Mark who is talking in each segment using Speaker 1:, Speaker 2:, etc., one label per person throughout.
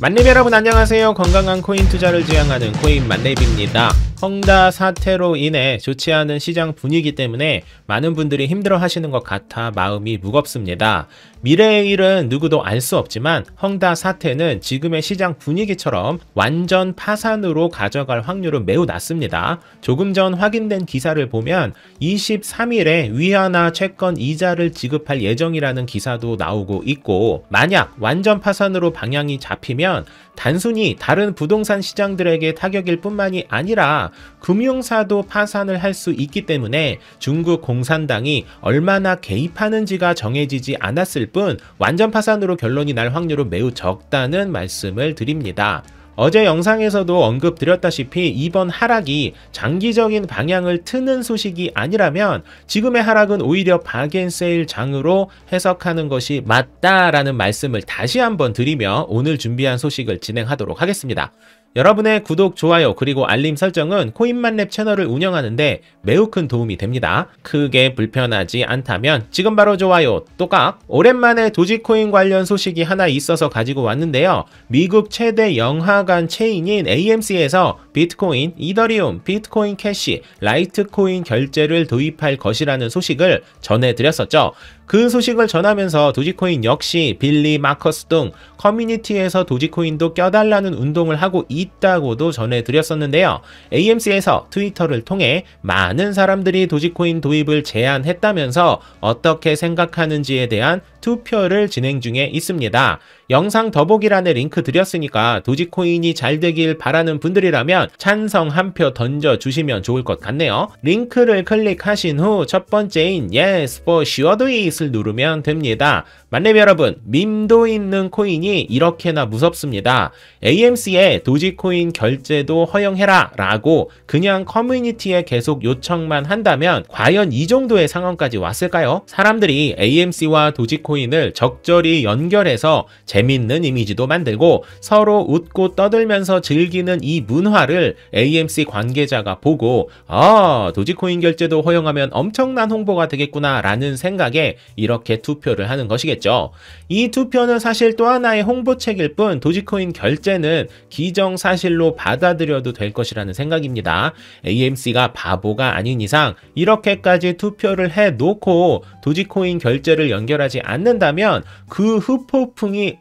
Speaker 1: 만렙 여러분 안녕하세요. 건강한 코인 투자를 지향하는 코인 만렙입니다. 헝다 사태로 인해 좋지 않은 시장 분위기 때문에 많은 분들이 힘들어 하시는 것 같아 마음이 무겁습니다. 미래의 일은 누구도 알 수 없지만 헝다 사태는 지금의 시장 분위기처럼 완전 파산으로 가져갈 확률은 매우 낮습니다. 조금 전 확인된 기사를 보면 23일에 위안화 채권 이자를 지급할 예정이라는 기사도 나오고 있고, 만약 완전 파산으로 방향이 잡히면 단순히 다른 부동산 시장들에게 타격일 뿐만이 아니라 금융사도 파산을 할 수 있기 때문에 중국 공산당이 얼마나 개입하는지가 정해지지 않았을 뿐 완전 파산으로 결론이 날 확률은 매우 적다는 말씀을 드립니다. 어제 영상에서도 언급드렸다시피 이번 하락이 장기적인 방향을 트는 소식이 아니라면 지금의 하락은 오히려 박앤세일 장으로 해석하는 것이 맞다라는 말씀을 다시 한번 드리며 오늘 준비한 소식을 진행하도록 하겠습니다. 여러분의 구독, 좋아요, 그리고 알림 설정은 코인만렙 채널을 운영하는데 매우 큰 도움이 됩니다. 크게 불편하지 않다면 지금 바로 좋아요, 또깍! 오랜만에 도지코인 관련 소식이 하나 있어서 가지고 왔는데요. 미국 최대 영화관 체인인 AMC에서 비트코인, 이더리움, 비트코인 캐시, 라이트코인 결제를 도입할 것이라는 소식을 전해드렸었죠. 그 소식을 전하면서 도지코인 역시 빌리 마커스 등 커뮤니티에서 도지코인도 껴달라는 운동을 하고 있다고도 전해드렸었는데요. AMC에서 트위터를 통해 많은 사람들이 도지코인 도입을 제안했다면서 어떻게 생각하는지에 대한 투표를 진행 중에 있습니다. 영상 더보기란에 링크 드렸으니까 도지코인이 잘 되길 바라는 분들이라면 찬성 한 표 던져주시면 좋을 것 같네요. 링크를 클릭하신 후 첫 번째인 Yes for sure do it을 누르면 됩니다. 만렙 여러분, 밈도 있는 코인이 이렇게나 무섭습니다. AMC에 도지코인 결제도 허용해라 라고 그냥 커뮤니티에 계속 요청만 한다면 과연 이 정도의 상황까지 왔을까요? 사람들이 AMC와 도지코인을 적절히 연결해서 재밌는 이미지도 만들고 서로 웃고 떠들면서 즐기는 이 문화를 AMC 관계자가 보고 도지코인 결제도 허용하면 엄청난 홍보가 되겠구나 라는 생각에 이렇게 투표를 하는 것이겠죠. 이 투표는 사실 또 하나의 홍보책일 뿐 도지코인 결제는 기정사실로 받아들여도 될 것이라는 생각입니다. AMC가 바보가 아닌 이상 이렇게까지 투표를 해놓고 도지코인 결제를 연결하지 않는다면 그 후폭풍이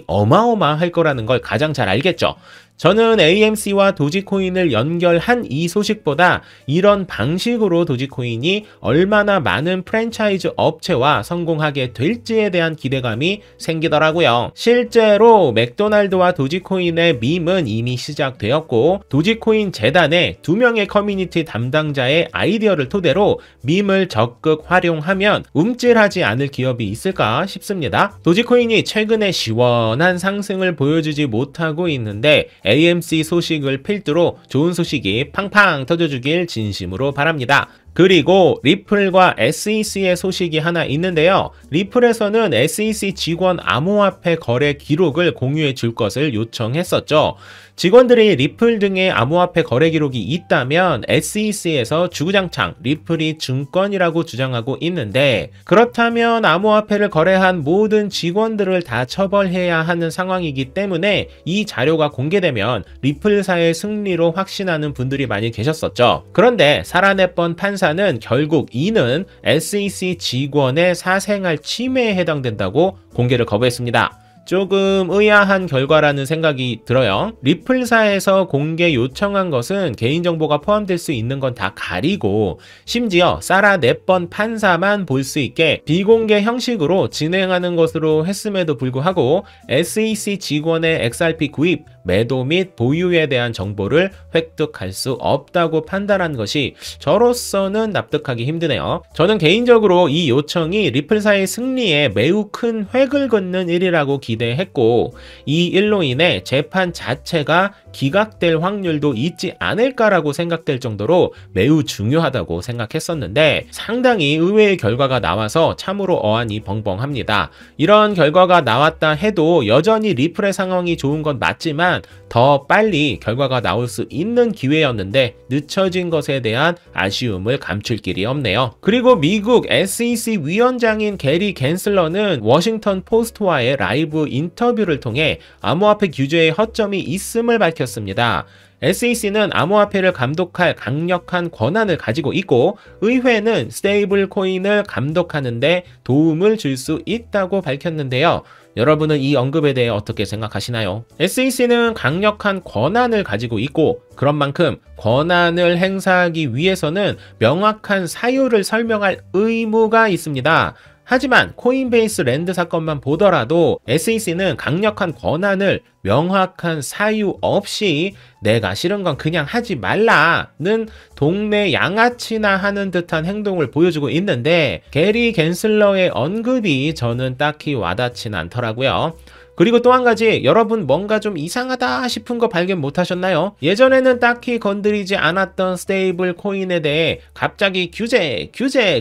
Speaker 1: 어마어마할 거라는 걸 가장 잘 알겠죠. 저는 AMC와 도지코인을 연결한 이 소식보다 이런 방식으로 도지코인이 얼마나 많은 프랜차이즈 업체와 성공하게 될지에 대한 기대감이 생기더라고요. 실제로 맥도날드와 도지코인의 밈은 이미 시작되었고, 도지코인 재단의 2명의 커뮤니티 담당자의 아이디어를 토대로 밈을 적극 활용하면 움찔하지 않을 기업이 있을까 싶습니다. 도지코인이 최근에 시원한 상승을 보여주지 못하고 있는데 AMC 소식을 필두로 좋은 소식이 팡팡 터져주길 진심으로 바랍니다. 그리고 리플과 SEC의 소식이 하나 있는데요. 리플에서는 SEC 직원 암호화폐 거래 기록을 공유해 줄 것을 요청했었죠. 직원들이 리플 등의 암호화폐 거래 기록이 있다면 SEC에서 주구장창 리플이 증권이라고 주장하고 있는데, 그렇다면 암호화폐를 거래한 모든 직원들을 다 처벌해야 하는 상황이기 때문에 이 자료가 공개되면 리플사의 승리로 확신하는 분들이 많이 계셨었죠. 그런데 살아내번 판사는 결국 이는 SEC 직원의 사생활 침해에 해당된다고 공개를 거부했습니다. 조금 의아한 결과라는 생각이 들어요. 리플사에서 공개 요청한 것은 개인정보가 포함될 수 있는 건 다 가리고 심지어 살아내번 판사만 볼 수 있게 비공개 형식으로 진행하는 것으로 했음에도 불구하고 SEC 직원의 XRP 구입, 매도 및 보유에 대한 정보를 획득할 수 없다고 판단한 것이 저로서는 납득하기 힘드네요. 저는 개인적으로 이 요청이 리플사의 승리에 매우 큰 획을 긋는 일이라고 기대했고, 이 일로 인해 재판 자체가 기각될 확률도 있지 않을까라고 생각될 정도로 매우 중요하다고 생각했었는데 상당히 의외의 결과가 나와서 참으로 어안이 벙벙합니다. 이런 결과가 나왔다 해도 여전히 리플의 상황이 좋은 건 맞지만 있었다면 더 빨리 결과가 나올 수 있는 기회였는데 늦춰진 것에 대한 아쉬움을 감출 길이 없네요. 그리고 미국 SEC 위원장인 게리 갠슬러는 워싱턴 포스트와의 라이브 인터뷰를 통해 암호화폐 규제에 허점이 있음을 밝혔습니다. SEC는 암호화폐를 감독할 강력한 권한을 가지고 있고 의회는 스테이블 코인을 감독하는 데 도움을 줄 수 있다고 밝혔는데요. 여러분은 이 언급에 대해 어떻게 생각하시나요? SEC는 강력한 권한을 가지고 있고 그런 만큼 권한을 행사하기 위해서는 명확한 사유를 설명할 의무가 있습니다. 하지만 코인베이스 랜드 사건만 보더라도 SEC는 강력한 권한을 명확한 사유 없이 내가 싫은 건 그냥 하지 말라는 동네 양아치나 하는 듯한 행동을 보여주고 있는데 게리 갠슬러의 언급이 저는 딱히 와닿진 않더라고요. 그리고 또 한 가지, 여러분 뭔가 좀 이상하다 싶은 거 발견 못 하셨나요? 예전에는 딱히 건드리지 않았던 스테이블 코인에 대해 갑자기 규제,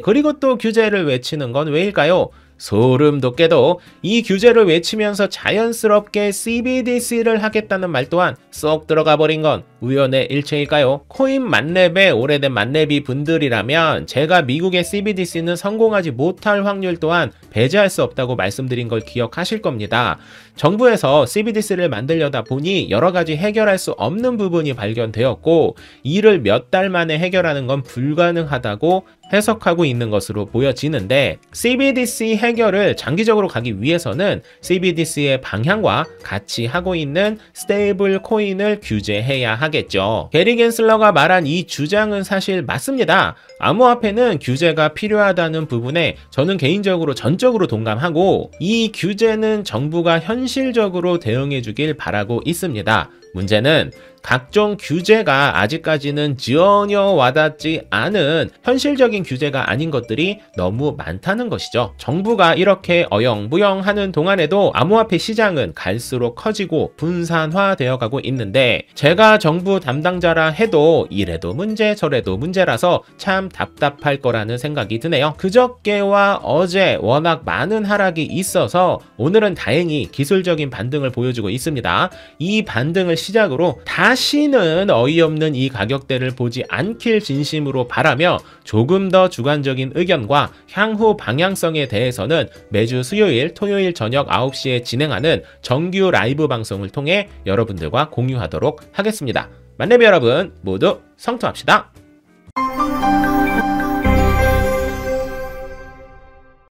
Speaker 1: 그리고 또 규제를 외치는 건 왜일까요? 소름 돋게도 이 규제를 외치면서 자연스럽게 CBDC를 하겠다는 말 또한 쏙 들어가 버린 건 우연의 일체일까요? 코인 만렙의 오래된 만렙이 분들이라면 제가 미국의 CBDC는 성공하지 못할 확률 또한 배제할 수 없다고 말씀드린 걸 기억하실 겁니다. 정부에서 CBDC를 만들려다 보니 여러 가지 해결할 수 없는 부분이 발견되었고 이를 몇 달 만에 해결하는 건 불가능하다고 해석하고 있는 것으로 보여지는데 CBDC 해결을 장기적으로 가기 위해서는 CBDC의 방향과 같이 하고 있는 스테이블 코인을 규제해야 하겠죠. 게리 갠슬러가 말한 이 주장은 사실 맞습니다. 암호화폐는 규제가 필요하다는 부분에 저는 개인적으로 전적으로 동감하고 이 규제는 정부가 현실적으로 대응해 주길 바라고 있습니다. 문제는 각종 규제가 아직까지는 전혀 와닿지 않은 현실적인 규제가 아닌 것들이 너무 많다는 것이죠. 정부가 이렇게 어영부영하는 동안에도 암호화폐 시장은 갈수록 커지고 분산화되어 가고 있는데 제가 정부 담당자라 해도 이래도 문제 저래도 문제라서 참 답답할 거라는 생각이 드네요. 그저께와 어제 워낙 많은 하락이 있어서 오늘은 다행히 기술적인 반등을 보여주고 있습니다. 이 반등을 시작으로 다시는 어이없는 이 가격대를 보지 않길 진심으로 바라며 조금 더 주관적인 의견과 향후 방향성에 대해서는 매주 수요일, 토요일 저녁 9시에 진행하는 정규 라이브 방송을 통해 여러분들과 공유하도록 하겠습니다. 만렙 여러분 모두 성투합시다.